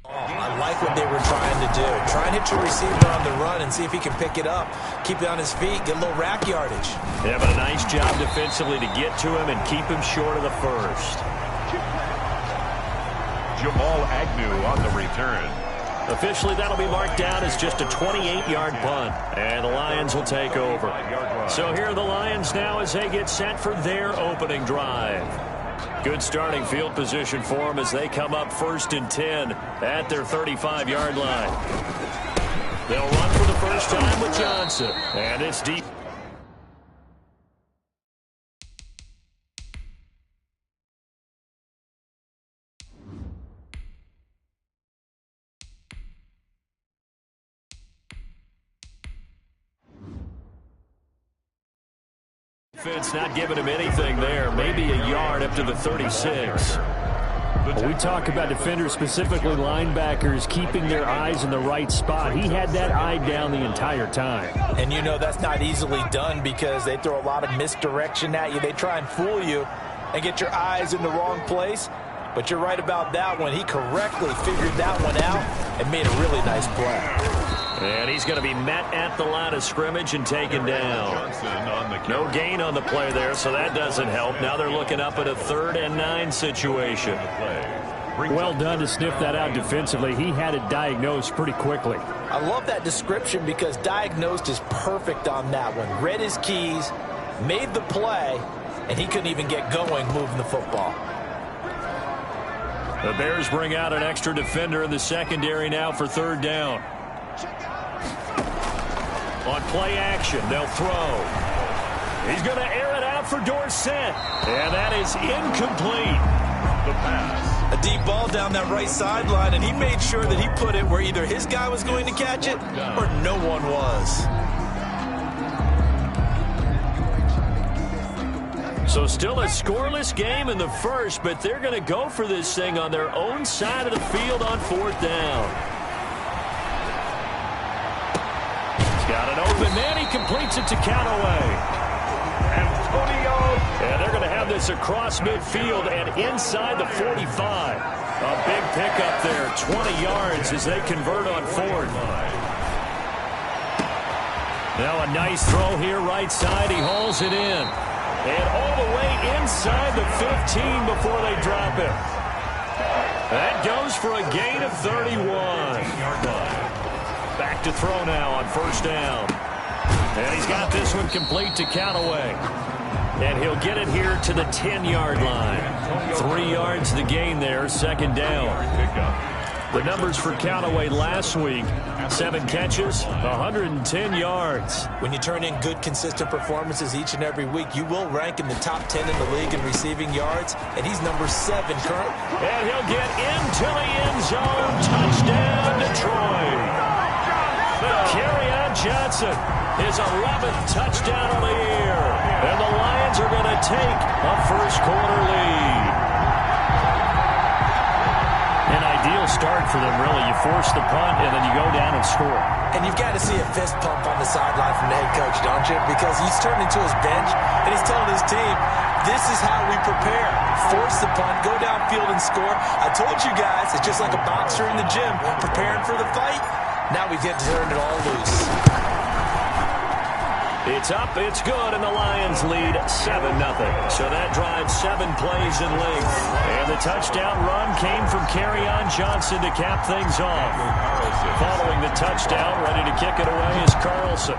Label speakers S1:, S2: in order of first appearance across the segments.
S1: I like what they were trying to do. Try and hit your receiver on the run and see if he can pick it up. Keep it on his feet, get a little rack yardage.
S2: Yeah, but a nice job defensively to get to him and keep him short of the first.
S3: Jamal Agnew on the return.
S2: Officially, that'll be marked down as just a 28-yard punt. And the Lions will take over. So here are the Lions now as they get set for their opening drive. Good starting field position for them as they come up 1st and 10 at their 35-yard line. They'll run for the first time with Johnson. And it's deep. Defense not giving him anything there. Maybe a yard up to the 36.
S4: Well, we talk about defenders, specifically linebackers, keeping their eyes in the right spot. He had that eye down the entire time.
S1: And you know that's not easily done because they throw a lot of misdirection at you. They try and fool you and get your eyes in the wrong place. But you're right about that one. He correctly figured that one out and made a really nice play.
S2: And he's going to be met at the line of scrimmage and taken down. No gain on the play there, so that doesn't help. Now they're looking up at a 3rd and 9 situation.
S4: Well done to sniff that out defensively. He had it diagnosed pretty quickly.
S1: I love that description because diagnosed is perfect on that one. Read his keys, made the play, and he couldn't even get going moving the football.
S2: The Bears bring out an extra defender in the secondary now for 3rd down. On play action, they'll throw. He's going to air it out for Dorsett. And that is incomplete.
S3: The pass.
S1: A deep ball down that right sideline, and he made sure that he put it where either his guy was going to catch it or no one was.
S2: So still a scoreless game in the first, but they're going to go for this thing on their own side of the field on 4th down. Got an open man. He completes it to Callaway.
S3: Antonio.
S2: And they're going to have this across midfield and inside the 45. A big pickup there, 20 yards as they convert on 4th. Now a nice throw here right side. He hauls it in. And all the way inside the 15 before they drop it. That goes for a gain of 31. Back to throw now on 1st down. And he's got this one complete to Callaway. And he'll get it here to the 10-yard line. 3 yards the gain there, 2nd down. The numbers for Callaway last week, 7 catches, 110 yards.
S1: When you turn in good, consistent performances each and every week, you will rank in the top 10 in the league in receiving yards, and he's number 7 currently.
S2: And he'll get into the end zone. Touchdown, Detroit. Kerryon Johnson, his 11th touchdown of the year. And the Lions are going to take a first-quarter lead.
S4: An ideal start for them, really. You force the punt, and then you go down and score.
S1: And you've got to see a fist pump on the sideline from the head coach, don't you? Because he's turned into his bench, and he's telling his team, this is how we prepare. Force the punt, go downfield and score. I told you guys, it's just like a boxer in the gym preparing for the fight. Now we get to turn it all loose.
S2: It's up, it's good, and the Lions lead 7-0. So that drives 7 plays in length. And the touchdown run came from Kerryon Johnson to cap things off. Following the touchdown, ready to kick it away is Carlson.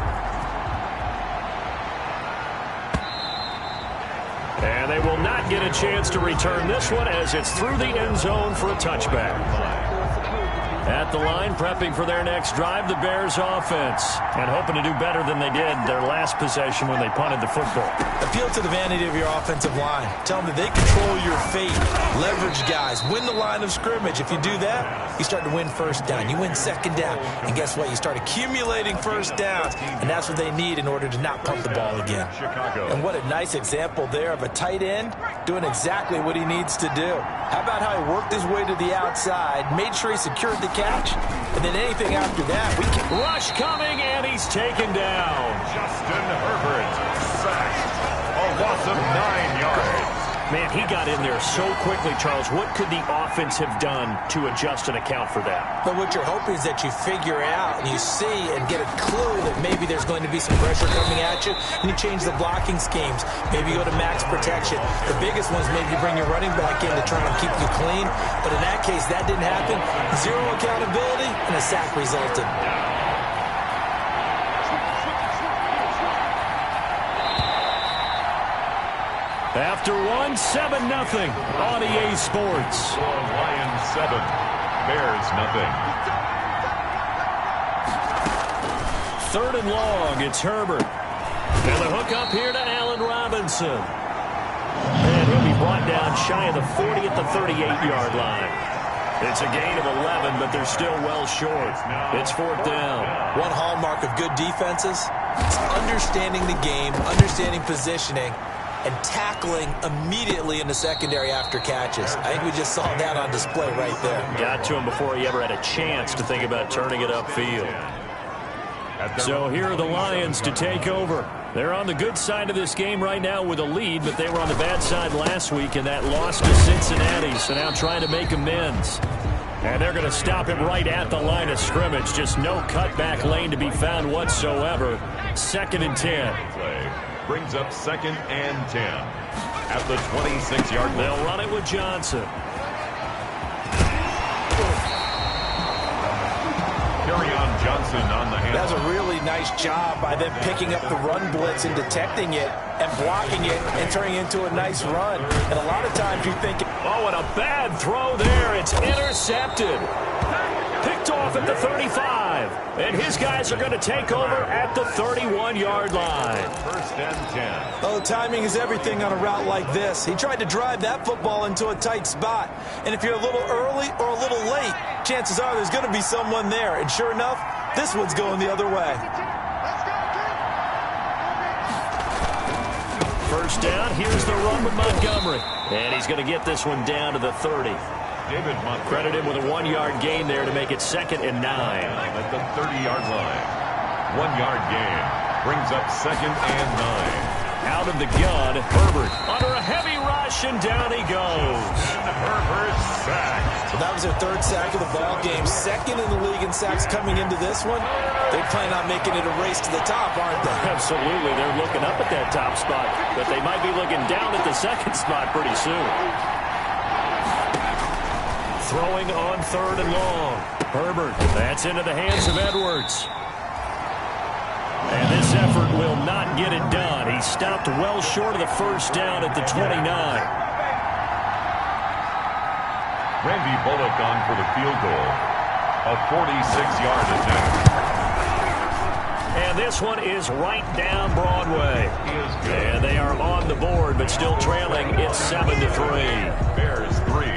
S2: And they will not get a chance to return this one as it's through the end zone for a touchback. At the line, prepping for their next drive, the Bears offense. And hoping to do better than they did their last possession when they punted the football.
S1: Appeal to the vanity of your offensive line. Tell them that they control your fate. Leverage guys. Win the line of scrimmage. If you do that, you start to win 1st down. You win 2nd down. And guess what? You start accumulating 1st downs. And that's what they need in order to not pump the ball again. And what a nice example there of a tight end doing exactly what he needs to do. How about how he worked his way to the outside, made sure he secured the catch, and then anything after that, we can...
S2: Rush coming, and he's taken down.
S3: Justin Herbert sacked. A loss of 9 yards.
S2: Man, he got in there so quickly, Charles. What could the offense have done to adjust and account for that?
S1: But what you're hoping is that you figure out and you see and get a clue that maybe there's going to be some pressure coming at you, and you change the blocking schemes. Maybe you go to max protection. The biggest one is maybe you bring your running back in to try and keep you clean. But in that case, that didn't happen. Zero accountability, and a sack resulted.
S2: After 1, 7-0 on EA Sports.
S3: Lions 7, Bears nothing.
S2: 3rd and long, it's Herbert. And the hook up here to Allen Robinson. And he'll be brought down shy of the 40 at the 38-yard line. It's a gain of 11, but they're still well short. It's 4th down.
S1: One hallmark of good defenses is understanding the game, understanding positioning, and tackling immediately in the secondary after catches. I think we just saw that on display right there.
S2: Got to him before he ever had a chance to think about turning it upfield. So here are the Lions to take over. They're on the good side of this game right now with a lead, but they were on the bad side last week in that loss to Cincinnati, so now trying to make amends. And they're going to stop him right at the line of scrimmage. Just no cutback lane to be found whatsoever. 2nd and 10.
S3: Brings up 2nd and 10 at the 26-yard line.
S2: They'll run it with Johnson.
S3: Kerryon Johnson on the hand.
S1: That's a really nice job by them picking up the run blitz and detecting it and blocking it and turning it into a nice run. And a lot of times you think,
S2: oh, and a bad throw there. It's intercepted. Picked off at the 35. And his guys are going to take over at the 31-yard line.
S3: 1st and 10.
S1: oh, timing is everything on a route like this. He tried to drive that football into a tight spot. And if you're a little early or a little late, chances are there's going to be someone there. And sure enough, this one's going the other way.
S2: 1st down. Here's the run with Montgomery. And he's going to get this one down to the 30.
S3: David Montgomery.
S2: Credit him with a 1-yard gain there to make it 2nd and 9.
S3: At the 30-yard line. 1-yard gain. Brings up 2nd and 9.
S2: Out of the gun, Herbert under a heavy rush, and down he goes.
S3: And Herbert sacked.
S1: Well, that was their 3rd sack of the ball game. 2nd in the league in sacks coming into this one. They plan on making it a race to the top, aren't they?
S2: Absolutely. They're looking up at that top spot, but they might be looking down at the 2nd spot pretty soon. Throwing on 3rd and long. Herbert, that's into the hands of Edwards. And this effort will not get it done. He stopped well short of the 1st down at the 29.
S3: Randy Bullock on for the field goal. A 46-yard attempt.
S2: And this one is right down Broadway.
S3: He is good.
S2: And they are on the board, but still trailing. It's 7-3.
S3: Bears 3.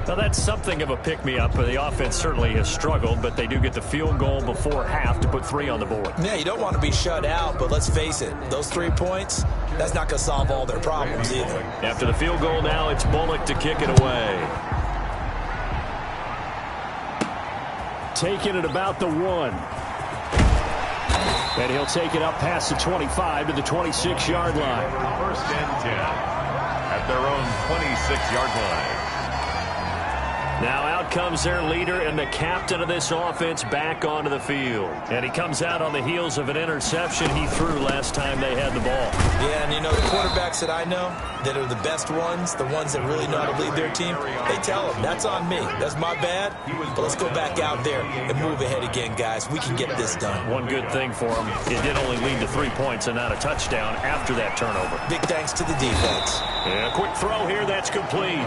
S2: Now, that's something of a pick-me-up. The offense certainly has struggled, but they do get the field goal before half to put 3 on the board.
S1: Yeah, you don't want to be shut out, but let's face it, those 3 points, that's not going to solve all their problems either.
S2: After the field goal now, it's Bullock to kick it away. Taking it about the 1. And he'll take it up past the 25 to the 26-yard line.
S3: 1st and 10 at their own 26-yard line.
S2: Now out comes their leader and the captain of this offense back onto the field. And he comes out on the heels of an interception he threw last time they had the ball.
S1: Yeah, and you know, the quarterbacks that I know that are the best ones, the ones that really know how to lead their team, they tell them, that's on me. That's my bad. But let's go back out there and move ahead again, guys. We can get this done.
S2: One good thing for him, it did only lead to 3 points and not a touchdown after that turnover.
S1: Big thanks to the defense.
S2: And a quick throw here, that's complete.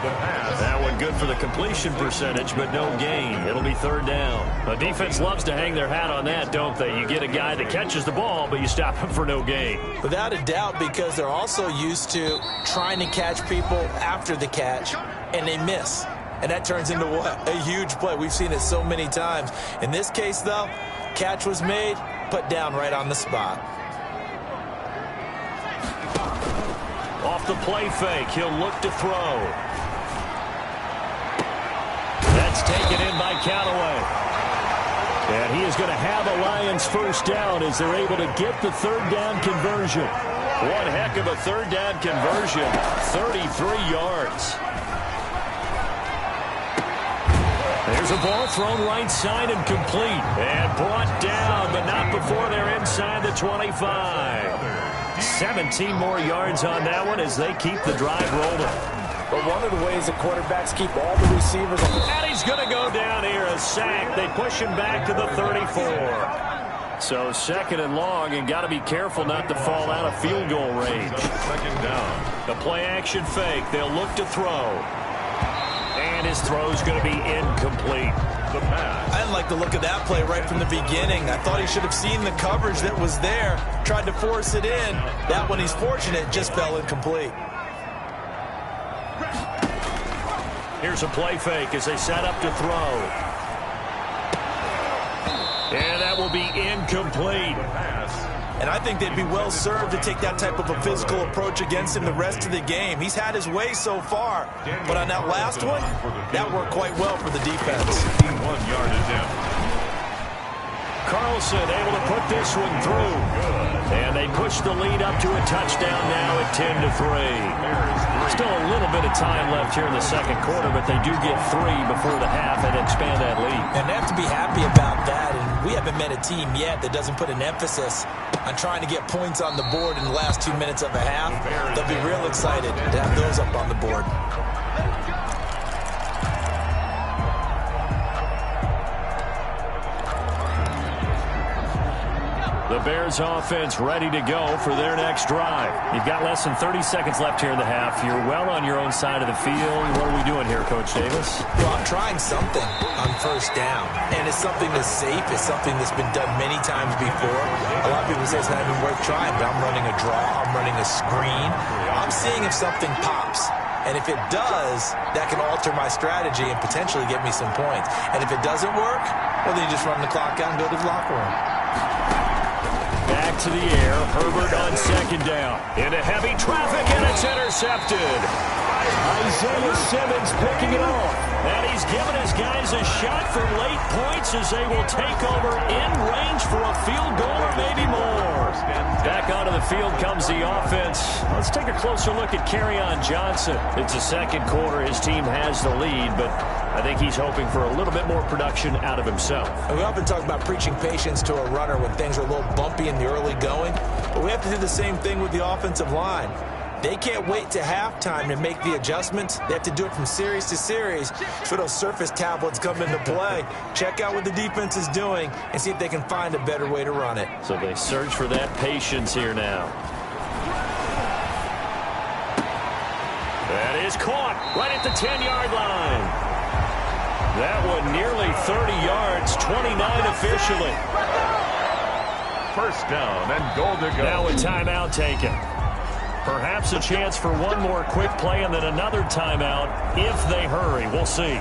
S2: That one good for the completion percentage, but no gain. It'll be 3rd down. The defense loves to hang their hat on that, don't they? You get a guy that catches the ball, but you stop him for no gain.
S1: Without a doubt, because they're also used to trying to catch people after the catch, and they miss. And that turns into what? A huge play. We've seen it so many times. In this case, though, catch was made, put down right on the spot.
S2: Off the play fake, he'll look to throw. That's taken in by Callaway.
S4: And he is going to have a Lions first down as they're able to get the third down conversion.
S2: One heck of a third down conversion, 33 yards. There's a ball thrown right side and complete. And brought down, but not before they're inside the 25. 17 more yards on that one as they keep the drive rolling.
S5: But one of the ways that quarterbacks keep all the receivers on the...
S2: And he's going to go down here, a sack. They push him back to the 34.
S4: So second and long, and got to be careful not to fall out of field goal range.
S3: Second down.
S2: The play action fake. They'll look to throw. And his throw's going to be incomplete.
S3: The pass.
S1: I didn't like the look of that play right from the beginning. I thought he should have seen the coverage that was there, tried to force it in. That one, he's fortunate, just fell incomplete.
S2: Here's a play fake as they set up to throw. And that will be incomplete.
S1: And I think they'd be well served to take that type of a physical approach against him the rest of the game. He's had his way so far, but on that last one, that worked quite well for the defense.
S3: 1 yard attempt.
S2: Carlson able to put this one through. And they push the lead up to a touchdown now at 10-3.
S4: Still a little bit of time left here in the second quarter, but they do get 3 before the half and expand that lead.
S1: And they have to be happy about that. And we haven't met a team yet that doesn't put an emphasis on trying to get points on the board in the last 2 minutes of a half. They'll be real excited to have those up on the board.
S4: The Bears offense ready to go for their next drive. You've got less than 30 seconds left here in the half. You're well on your own side of the field. What are we doing here, Coach Davis?
S1: Well, I'm trying something on first down. And it's something that's safe. It's something that's been done many times before. A lot of people say it's not even worth trying, but I'm running a draw. I'm running a screen. I'm seeing if something pops. And if it does, that can alter my strategy and potentially get me some points. And if it doesn't work, well, then you just run the clock out and go to the locker room.
S2: Back to the air. Herbert on second down. Into heavy traffic, and it's intercepted. Isaiah Simmons picking it off. And he's given his guys a shot for late points as they will take over in range for a field goal or maybe more. Back onto the field comes the offense. Let's take a closer look at Kerryon Johnson. It's the second quarter. His team has the lead, but I think he's hoping for a little bit more production out of himself.
S1: And we often talk about preaching patience to a runner when things are a little bumpy in the early going, but we have to do the same thing with the offensive line. They can't wait to halftime to make the adjustments. They have to do it from series to series so those surface tablets come into play. Check out what the defense is doing and see if they can find a better way to run it.
S2: So they search for that patience here now. That is caught right at the 10-yard line. That one nearly 30 yards, 29 officially.
S3: First down and goal to go.
S2: Now a timeout taken. Perhaps a chance for one more quick play and then another timeout if they hurry. We'll see.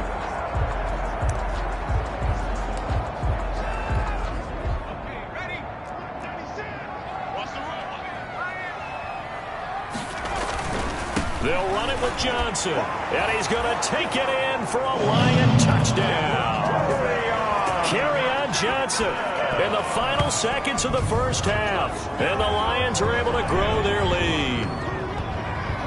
S2: They'll run it with Johnson. And he's going to take it in for a Lion touchdown. Kerryon Johnson in the final seconds of the first half. And the Lions are able to grow their lead.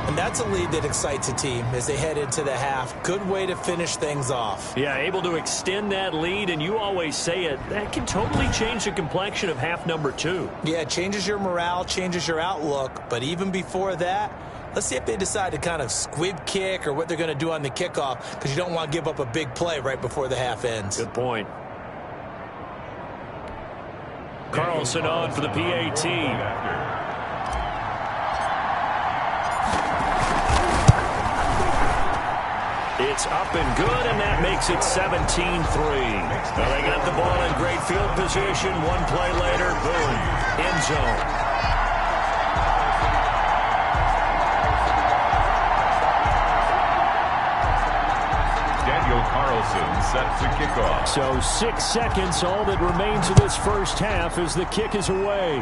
S1: And that's a lead that excites a team as they head into the half. Good way to finish things off.
S2: Yeah, able to extend that lead, and you always say it, that can totally change the complexion of half number 2.
S1: Yeah, it changes your morale, changes your outlook. But even before that, let's see if they decide to kind of squib kick or what they're going to do on the kickoff, because you don't want to give up a big play right before the half ends.
S2: Good point. Carlson on for the PAT. It's up and good, and that makes it 17-3. Well, they got the ball in great field position. One play later, boom, end zone.
S3: Carlson set to kick off.
S4: So 6 seconds, all that remains of this first half as the kick is away.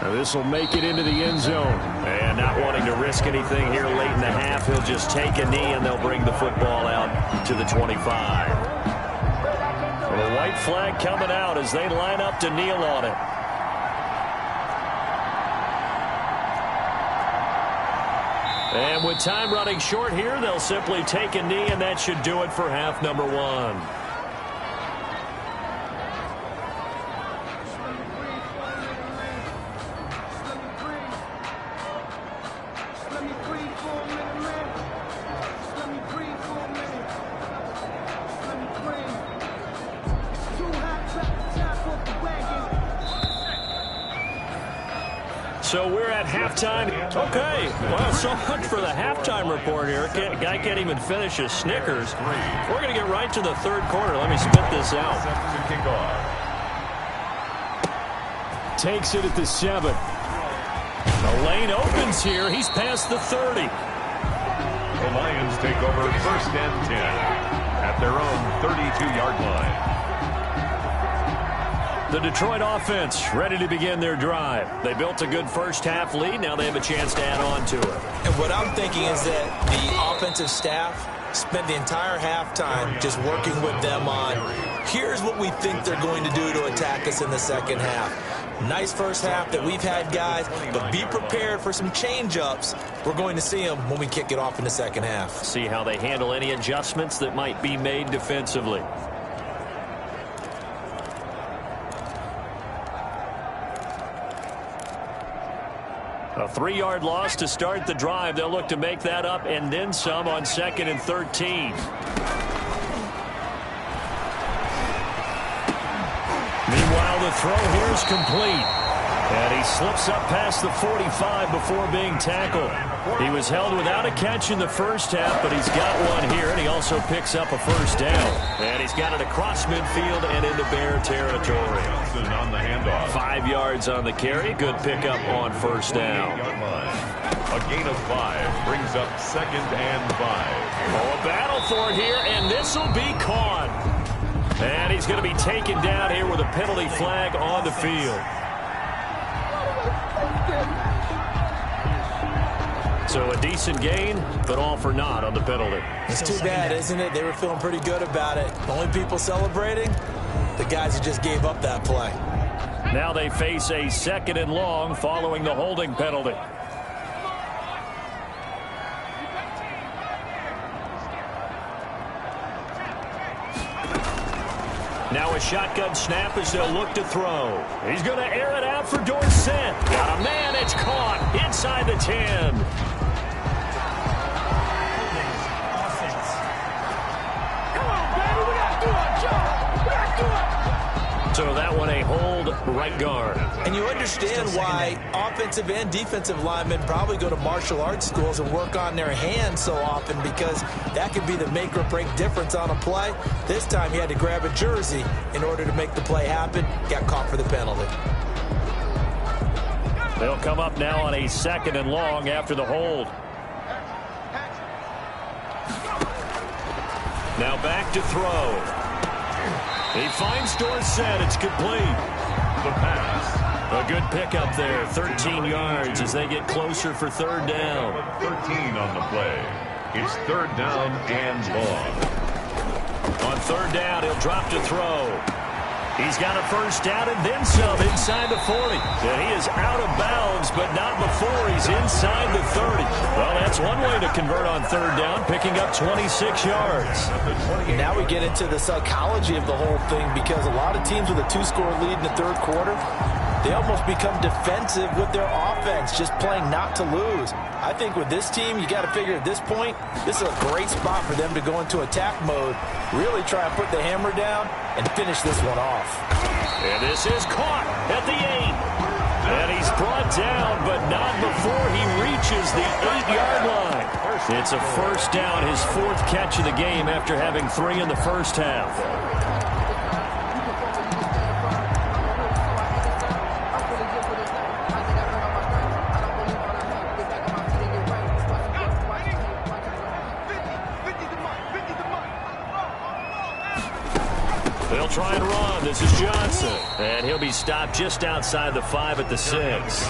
S4: Now this will make it into the end zone.
S2: And not wanting to risk anything here late in the half, he'll just take a knee and they'll bring the football out to the 25. The white flag coming out as they line up to kneel on it. And with time running short here, they'll simply take a knee, and that should do it for half number one. So we're at halftime. Okay, well, so much for the halftime report here. Guy can't even finish his Snickers. We're going to get right to the third quarter. Let me spit this out.
S4: Takes it at the 7.
S2: The lane opens here. He's past the 30.
S3: The Lions take over 1st and 10 at their own 32-yard line.
S2: The Detroit offense ready to begin their drive. They built a good first-half lead. Now they have a chance to add on to it.
S1: And what I'm thinking is that the offensive staff spent the entire halftime just working with them on, here's what we think they're going to do to attack us in the second half. Nice first half that we've had, guys, but be prepared for some change-ups. We're going to see them when we kick it off in the second half.
S2: See how they handle any adjustments that might be made defensively. A 3-yard loss to start the drive. They'll look to make that up and then some on 2nd and 13. Meanwhile, the throw here is complete. And he slips up past the 45 before being tackled. He was held without a catch in the first half, but he's got one here, and he also picks up a first down. And he's got it across midfield and into Bear territory.
S3: On the handoff.
S2: 5 yards on the carry. Good pickup on first down.
S3: A gain of 5 brings up 2nd and 5.
S2: Oh, a battle for it here, and this will be caught. And he's going to be taken down here with a penalty flag on the field. So a decent gain, but all for naught on the penalty.
S1: It's too bad, isn't it? They were feeling pretty good about it. The only people celebrating, the guys who just gave up that play.
S2: Now they face a 2nd and long following the holding penalty. Now a shotgun snap as they'll look to throw. He's going to air it out for Dorsett. Got a man, it's caught inside the 10. So that one a hold right guard.
S1: And you understand why offensive and defensive linemen probably go to martial arts schools and work on their hands so often, because that could be the make or break difference on a play. This time he had to grab a jersey in order to make the play happen. Got caught for the penalty.
S2: They'll come up now on a 2nd and long after the hold. Now back to throw. He finds Dorsett. It's complete.
S3: The pass.
S2: A good pickup there. 13 yards as they get closer for 3rd down.
S3: 13 on the play. It's 3rd down and long.
S2: On 3rd down, he'll drop to throw. He's got a first down and then some inside the 40. And he is out of bounds, but not before he's inside the 30. Well, that's one way to convert on 3rd down, picking up 26 yards.
S5: Now we get into the psychology of the whole thing, because a lot of teams with a 2-score lead in the 3rd quarter, they almost become defensive with their offense, just playing not to lose. I think with this team, you got to figure at this point, this is a great spot for them to go into attack mode, really try and put the hammer down and finish this one off.
S2: And this is caught at the 8. And he's brought down, but not before he reaches the 8-yard line. It's a first down, his 4th catch of the game after having 3 in the first half. try and run. This is Johnson. And he'll be stopped just outside the 5 at the 6.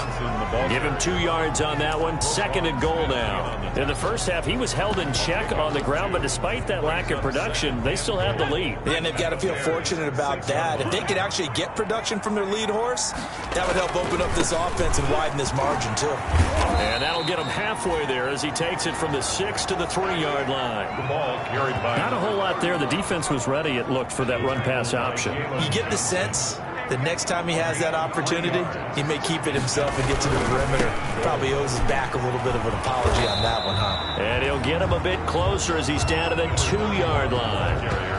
S2: Give him 2 yards on that one. 2nd and goal now. In the first half, he was held in check on the ground, but despite that lack of production, they still have the lead.
S5: And they've got to feel fortunate about that. If they could actually get production from their lead horse, that would help open up this offense and widen this margin, too.
S2: And that'll get him halfway there as he takes it from the 6 to the 3-yard line.
S3: The ball carried by.
S2: Not a whole lot there. The defense was ready, it looked, for that run-pass option.
S5: You get the sense that next time he has that opportunity, he may keep it himself and get to the perimeter. Probably owes his back a little bit of an apology on that one, huh?
S2: And he'll get him a bit closer as he's down to the 2-yard line.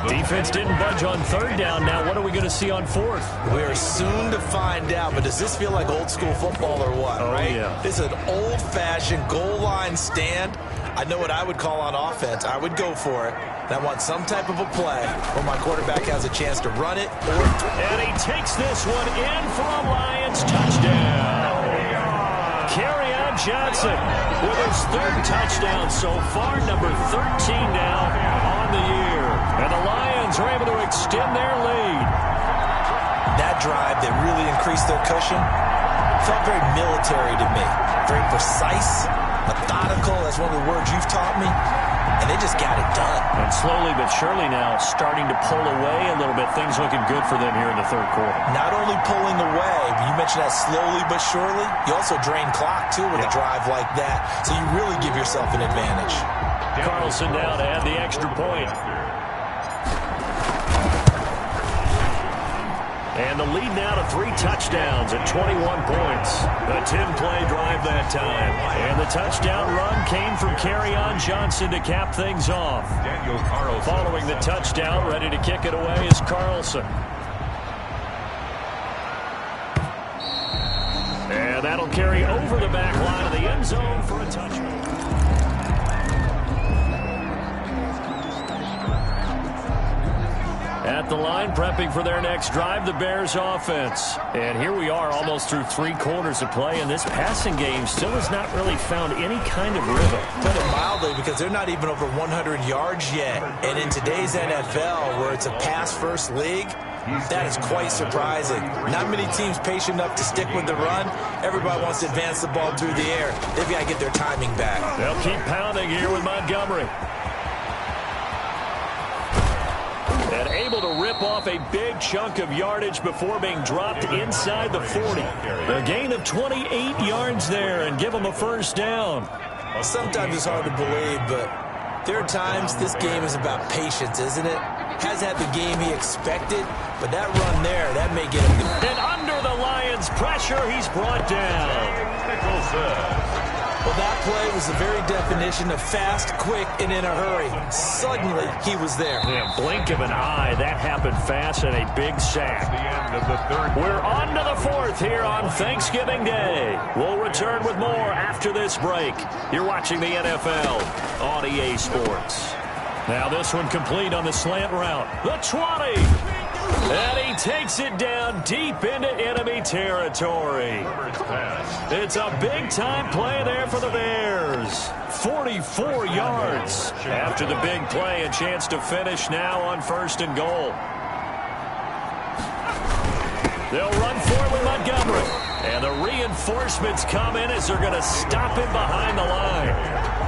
S2: Defense didn't budge on 3rd down. Now what are we going to see on 4th?
S5: We're soon to find out, but does this feel like old school football or what, right?
S2: Yeah.
S5: This is an old-fashioned goal line stand. I know what I would call on offense. I would go for it. And I want some type of a play where my quarterback has a chance to run it or...
S2: And he takes this one in for a Lions touchdown. Kerryon Johnson with his 3rd touchdown so far, number 13 now on the year. And the Lions are able to extend their lead.
S5: That drive, they really increased their cushion. Felt very military to me. Very precise, methodical. That's one of the words you've taught me. And they just got it done.
S2: And slowly but surely now starting to pull away a little bit. Things looking good for them here in the 3rd quarter.
S5: Not only pulling away, but you mentioned that slowly but surely. You also drain clock, too, with a drive like that. So you really give yourself an advantage.
S2: Carlson now to add the extra point. And the lead now to 3 touchdowns at 21 points. A 10-play drive that time. And the touchdown run came from Kerryon Johnson to cap things off.
S3: Daniel Carlson.
S2: Following the touchdown, ready to kick it away is Carlson. And that'll carry over the back line of the end zone for a touchdown. At the line, prepping for their next drive, the Bears offense. And here we are almost through 3 quarters of play, and this passing game still has not really found any kind of rhythm.
S5: Put it mildly, because they're not even over 100 yards yet. And in today's NFL, where it's a pass-first league, that is quite surprising. Not many teams patient enough to stick with the run. Everybody wants to advance the ball through the air. They've got to get their timing back.
S2: They'll keep pounding here with Montgomery. And able to rip off a big chunk of yardage before being dropped inside the 40. A gain of 28 yards there and give them a 1st down.
S5: Sometimes it's hard to believe, but there are times this game is about patience, isn't it? Has had the game he expected, but that run there, that may get him.
S2: And under the Lions' pressure, he's brought down.
S5: Well, that play was the very definition of fast, quick, and in a hurry. Suddenly, he was there.
S2: Yeah, blink of an eye. That happened fast and a big sack.
S3: The end of the 3rd.
S2: We're on to the 4th here on Thanksgiving Day. We'll return with more after this break. You're watching the NFL on EA Sports. Now this one complete on the slant route. The 20. And he takes it down deep into enemy territory. It's a big-time play there for the Bears. 44 yards. After the big play, a chance to finish now on 1st and goal. They'll run forward with Montgomery. And the reinforcements come in as they're going to stop him behind the line.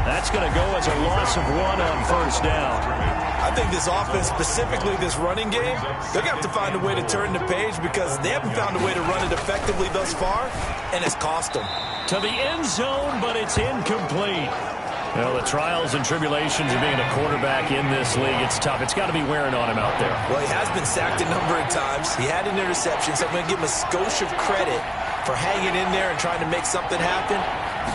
S2: That's going to go as a loss of 1 on 1st down.
S5: I think this offense, specifically this running game, they're going to have to find a way to turn the page because they haven't found a way to run it effectively thus far, and it's cost them.
S2: To the end zone, but it's incomplete. Well, the trials and tribulations of being a quarterback in this league, it's tough. It's got to be wearing on him out there.
S5: Well, he has been sacked a number of times. He had an interception, so I'm going to give him a skosh of credit for hanging in there and trying to make something happen,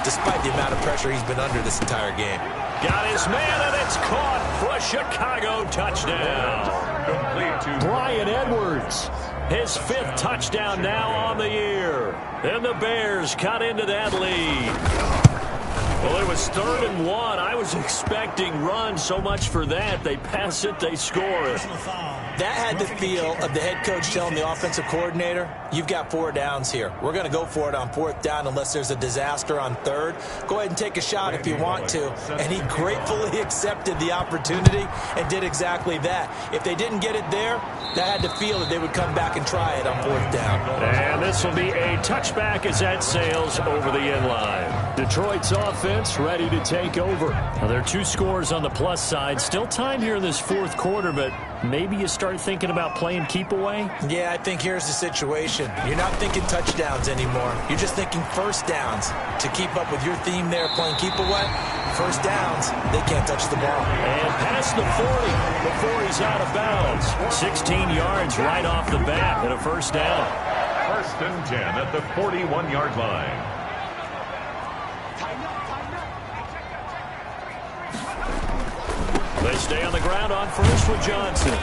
S5: despite the amount of pressure he's been under this entire game.
S2: Got his man, and it's caught for a Chicago touchdown.
S3: Complete to
S2: Bryan Edwards. His 5th touchdown now on the year. And the Bears cut into that lead. Well, it was 3rd and 1. I was expecting run, so much for that. They pass it, they score it.
S1: That had the feel of the head coach telling the offensive coordinator, you've got 4 downs here. We're going to go for it on 4th down unless there's a disaster on 3rd. Go ahead and take a shot if you want to. And he gratefully accepted the opportunity and did exactly that. If they didn't get it there, that had the feel that they would come back and try it on 4th down.
S2: And this will be a touchback as that sails over the end line. Detroit's offense ready to take over. Now, there are 2 scores on the plus side. Still time here in this 4th quarter, but maybe you start thinking about playing keep away?
S1: Yeah, I think here's the situation. You're not thinking touchdowns anymore. You're just thinking first downs. To keep up with your theme there, playing keep away, first downs, they can't touch the ball.
S2: And past the 40 before he's out of bounds. 16 yards right off the bat and a first down.
S3: 1st and 10 at the 41-yard line.
S2: They stay on the ground on first with Johnson.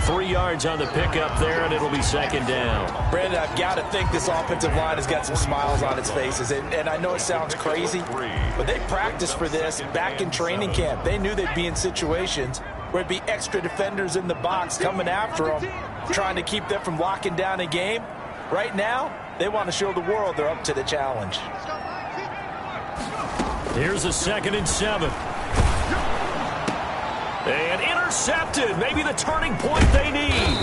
S2: 3 yards on the pickup there, and it'll be 2nd down.
S5: Brandon, I've got to think this offensive line has got some smiles on its faces. And I know it sounds crazy, but they practiced for this back in training camp. They knew they'd be in situations where it'd be extra defenders in the box coming after them, trying to keep them from locking down a game. Right now, they want to show the world they're up to the challenge.
S2: Here's a 2nd and 7. And intercepted. Maybe the turning point they need.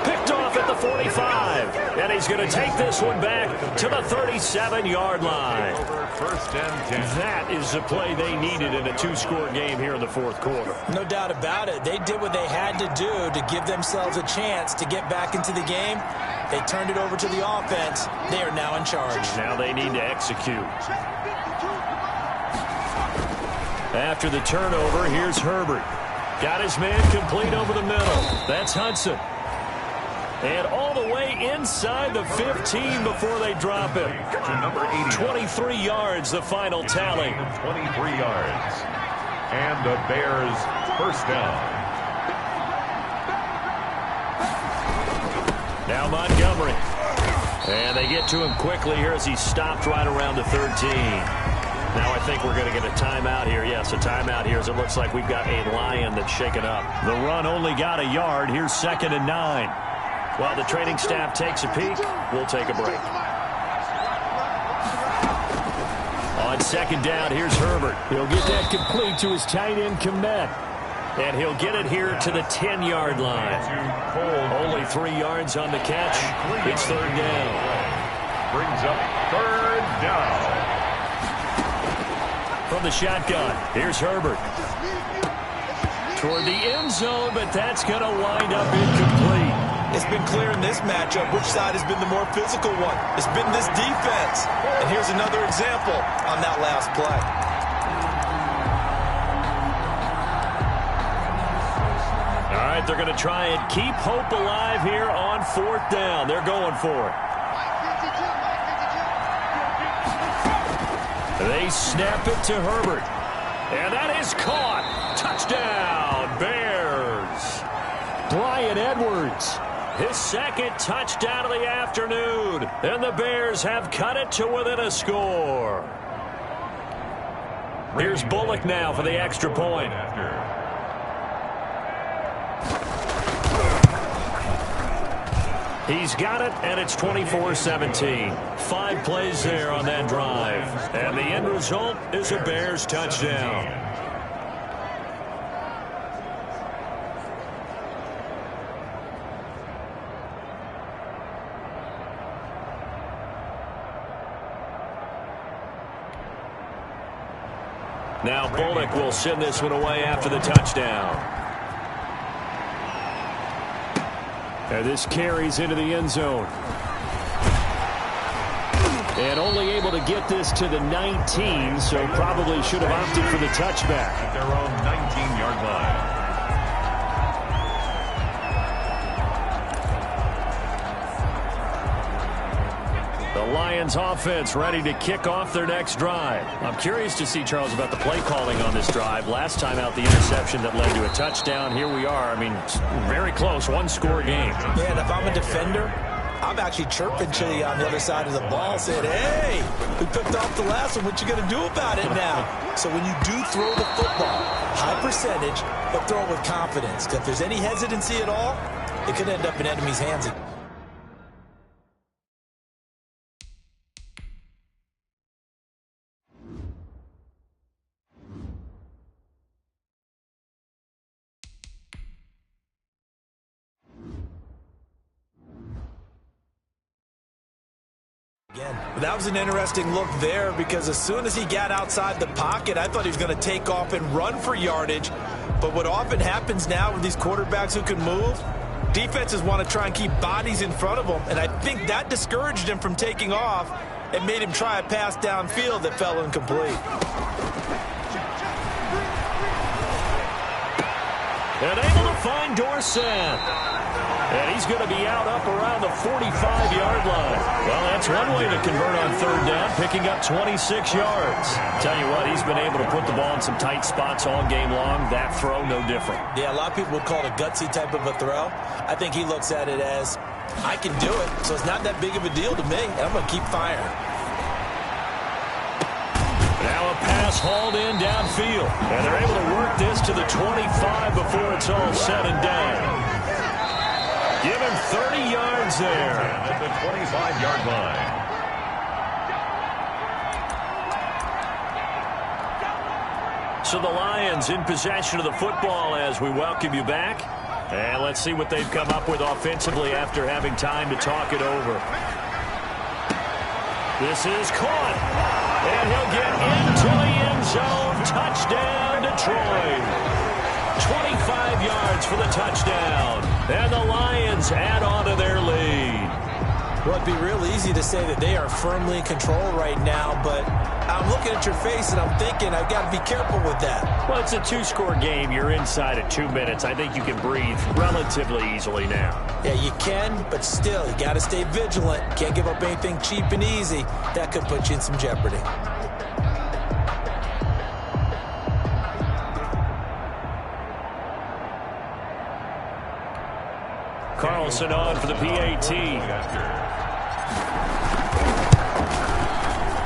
S2: Picked off at the 45. And he's going to take this one back to the 37-yard line.
S3: 1st and 10.
S2: That is the play they needed in a 2-score game here in the 4th quarter.
S1: No doubt about it. They did what they had to do to give themselves a chance to get back into the game. They turned it over to the offense. They are now in charge.
S2: Now they need to execute. After the turnover, here's Herbert. Got his man complete over the middle. That's Hudson. And all the way inside the 15 before they drop it.
S3: To number 80.
S2: 23 yards, the final tally.
S3: 23 yards. And the Bears first down.
S2: Now Montgomery. And they get to him quickly here as he stopped right around the 13. Now I think we're going to get a timeout here. Yes, a timeout here as it looks like we've got a Lion that's shaken up. The run only got a yard. Here's 2nd and 9. While the training staff takes a peek, we'll take a break. On 2nd down, here's Herbert. He'll get that complete to his tight end Kmet. And he'll get it here to the 10-yard line. Only 3 yards on the catch. It's 3rd down.
S3: Brings up 3rd down.
S2: From the shotgun, here's Herbert. Toward the end zone, but that's going to wind up incomplete.
S1: It's been clear in this matchup which side has been the more physical one. It's been this defense. And here's another example on that last play.
S2: All right, they're going to try and keep hope alive here on 4th down. They're going for it. They snap it to Herbert. And that is caught. Touchdown, Bears. Bryan Edwards. His 2nd touchdown of the afternoon. And the Bears have cut it to within a score. Here's Bullock now for the extra point. He's got it, and it's 24-17. 5 plays there on that drive. And the end result is a Bears touchdown. Now Bullock will send this one away after the touchdown. And this carries into the end zone. And only able to get this to the 19, so probably should have opted for the touchback.
S3: At their own 19-yard line.
S2: The Lions offense ready to kick off their next drive. I'm curious to see, Charles, about the play calling on this drive. Last time out, the interception that led to a touchdown. Here we are. I mean, very close, 1-score game.
S1: Yeah, and if I'm a defender, I'm actually chirping to you on the other side of the ball, saying, hey, we picked off the last one. What you going to do about it now? So when you do throw the football, high percentage, but throw it with confidence. Because if there's any hesitancy at all, it could end up in enemy's hands. Again, that was an interesting look there because as soon as he got outside the pocket, I thought he was going to take off and run for yardage. But what often happens now with these quarterbacks who can move, defenses want to try and keep bodies in front of them, and I think that discouraged him from taking off and made him try a pass downfield that fell incomplete.
S2: And able to find Dorsett. And he's going to be out up around the 45-yard line. Well, that's one way to convert on third down, picking up 26 yards. Tell you what, he's been able to put the ball in some tight spots all game long. That throw, no different.
S1: Yeah, a lot of people would call it a gutsy type of a throw. I think he looks at it as, I can do it, so it's not that big of a deal to me, and I'm going to keep firing.
S2: Now a pass hauled in downfield. And they're able to work this to the 25 before it's all said and done. Give him 30 yards there.
S3: At the 25-yard line.
S2: So the Lions in possession of the football as we welcome you back. And let's see what they've come up with offensively after having time to talk it over. This is caught. And he'll get into the end zone. Touchdown, Detroit. 25 yards for the touchdown. And the Lions add on to their lead.
S1: Well, it'd be real easy to say that they are firmly in control right now, but I'm looking at your face and I'm thinking I've got to be careful with that.
S2: Well, it's a two-score game. You're inside at 2 minutes. I think you can breathe relatively easily now.
S1: Yeah, you can, but still, you got to stay vigilant. Can't give up anything cheap and easy. That could put you in some jeopardy.
S2: Carlson on for the PAT.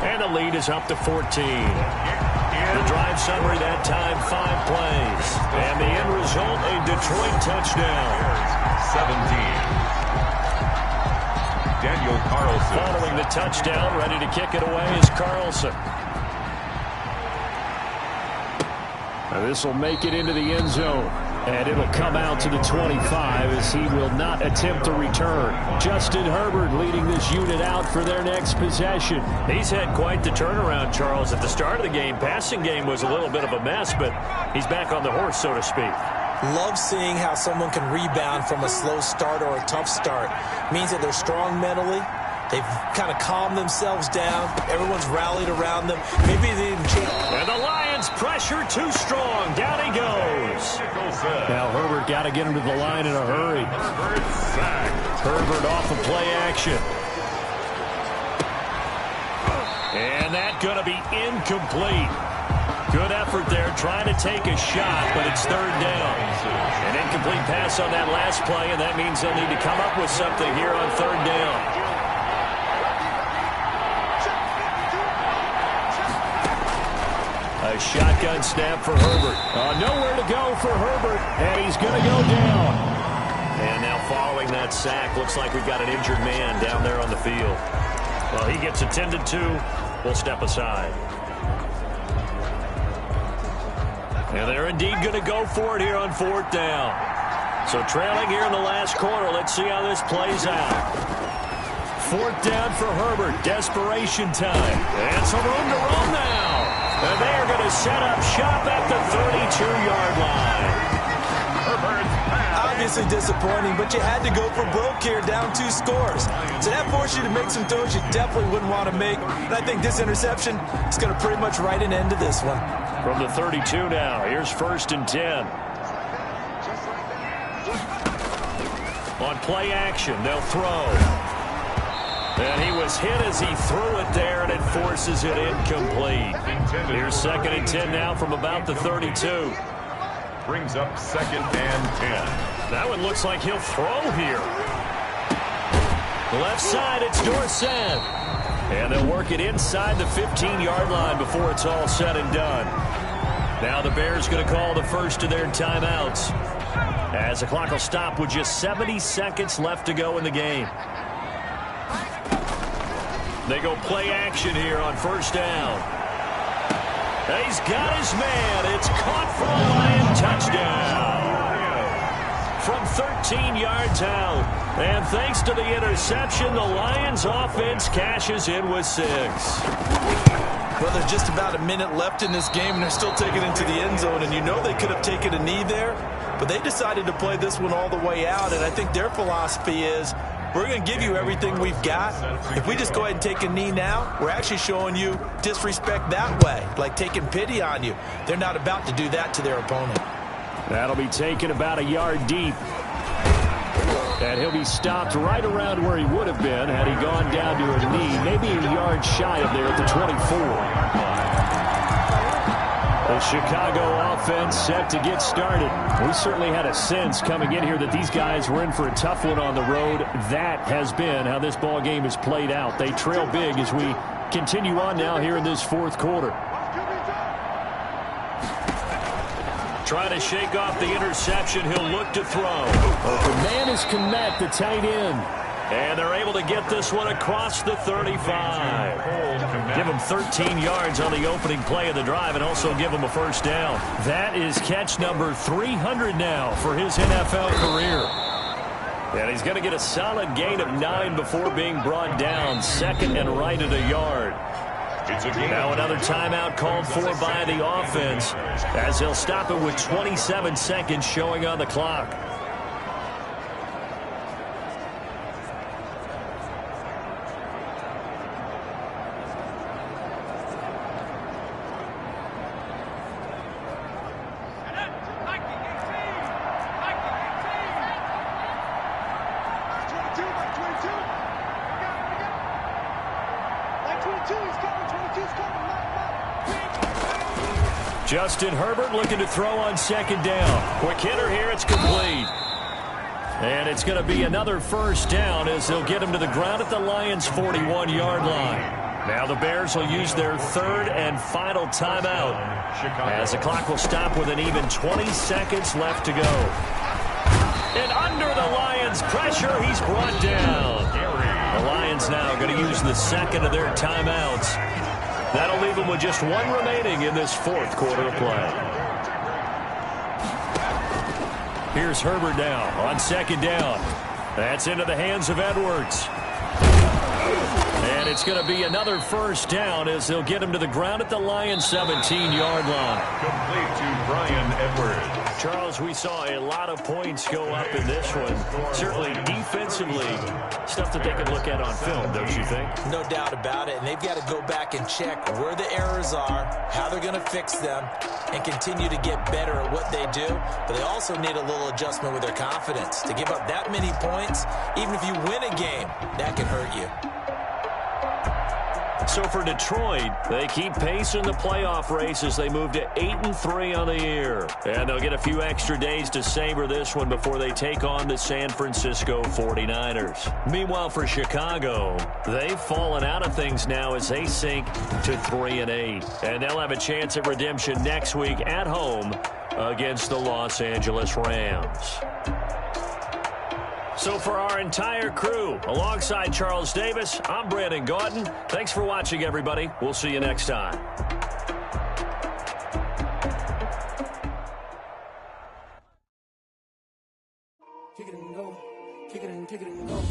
S2: And the lead is up to 14. The drive summary that time, 5 plays. And the end result, a Detroit touchdown.
S3: 17. Daniel Carlson.
S2: Following the touchdown, ready to kick it away is Carlson. Now this will make it into the end zone. And it'll come out to the 25 as he will not attempt to return. Justin Herbert leading this unit out for their next possession. He's had quite the turnaround, Charles. At the start of the game, passing game was a little bit of a mess, but he's back on the horse, so to speak.
S1: Love seeing how someone can rebound from a slow start or a tough start. Means that they're strong mentally. They've kind of calmed themselves down. Everyone's rallied around them. Maybe they didn't change.
S2: And the Lions pressure too strong. Down he goes. Now Herbert got to get him to the line in a hurry. Herbert off of play action. And that's going to be incomplete. Good effort there, trying to take a shot, but it's third down. An incomplete pass on that last play, and that means they'll need to come up with something here on third down. A shotgun snap for Herbert. Nowhere to go for Herbert, and he's going to go down. And now following that sack, looks like we've got an injured man down there on the field. Well, he gets attended to. We'll step aside. And they're indeed going to go for it here on fourth down. So trailing here in the last quarter, let's see how this plays out. Fourth down for Herbert. Desperation time. And some room to run now. And they are going to set up shop at the 32-yard line.
S1: Obviously disappointing, but you had to go for broke here, down 2 scores. So that forced you to make some throws you definitely wouldn't want to make. And I think this interception is going to pretty much write an end to this one.
S2: From the 32 now, here's 1st and 10. On play action, they'll throw. And he was hit as he threw it there, and it forces it incomplete. Here's 2nd and 10 now from about the 32.
S3: Brings up 2nd and 10.
S2: That one looks like he'll throw here. Left side, it's Dorsett. And they'll work it inside the 15-yard line before it's all said and done. Now the Bears going to call the first of their timeouts, as the clock will stop with just 70 seconds left to go in the game. They go play action here on first down. He's got his man. It's caught for a Lion touchdown. From 13 yards out. And thanks to the interception, the Lions offense cashes in with 6.
S1: Well, there's just about a minute left in this game, and they're still taking it into the end zone. And you know they could have taken a knee there, but they decided to play this one all the way out. And I think their philosophy is, we're going to give you everything we've got. If we just go ahead and take a knee now, we're actually showing you disrespect that way, like taking pity on you. They're not about to do that to their opponent.
S2: That'll be taken about a yard deep. And he'll be stopped right around where he would have been had he gone down to a knee, maybe a yard shy of there at the 24. The Chicago offense set to get started. We certainly had a sense coming in here that these guys were in for a tough one on the road. That has been how this ball game has played out. They trail big as we continue on now here in this fourth quarter. Trying to shake off the interception. He'll look to throw. Open man is Kmet, the tight end. And they're able to get this one across the 35. Give him 13 yards on the opening play of the drive and also give him a first down. That is catch number 300 now for his NFL career. And he's going to get a solid gain of 9 before being brought down. Second and right at a yard. Now another timeout called for by the offense as they'll stop it with 27 seconds showing on the clock. Justin Herbert looking to throw on second down. Quick hitter here, it's complete. And it's going to be another first down as they'll get him to the ground at the Lions' 41-yard line. Now the Bears will use their third and final timeout as the clock will stop with an even 20 seconds left to go. And under the Lions' pressure, he's brought down. The Lions now going to use the second of their timeouts. That'll leave them with just one remaining in this fourth quarter of play. Here's Herbert now on second down. That's into the hands of Edwards. And it's going to be another first down as they'll get him to the ground at the Lions' 17-yard line.
S3: Complete to Bryan Edwards.
S2: Charles, we saw a lot of points go up in this one. Certainly defensively, stuff that they can look at on film, don't you think?
S5: No doubt about it. And they've got to go back and check where the errors are, how they're going to fix them, and continue to get better at what they do. But they also need a little adjustment with their confidence. To give up that many points, even if you win a game, that can hurt you.
S2: So for Detroit, they keep pace in the playoff race as they move to 8-3 on the year. And they'll get a few extra days to savor this one before they take on the San Francisco 49ers. Meanwhile, for Chicago, they've fallen out of things now as they sink to 3-8. And they'll have a chance at redemption next week at home against the Los Angeles Rams. So for our entire crew, alongside Charles Davis, I'm Brandon Gaudin. Thanks for watching, everybody. We'll see you next time.
S6: Kick it and go. Kick it and go.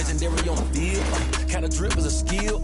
S6: legendary on the field. Kind of drip is a skill.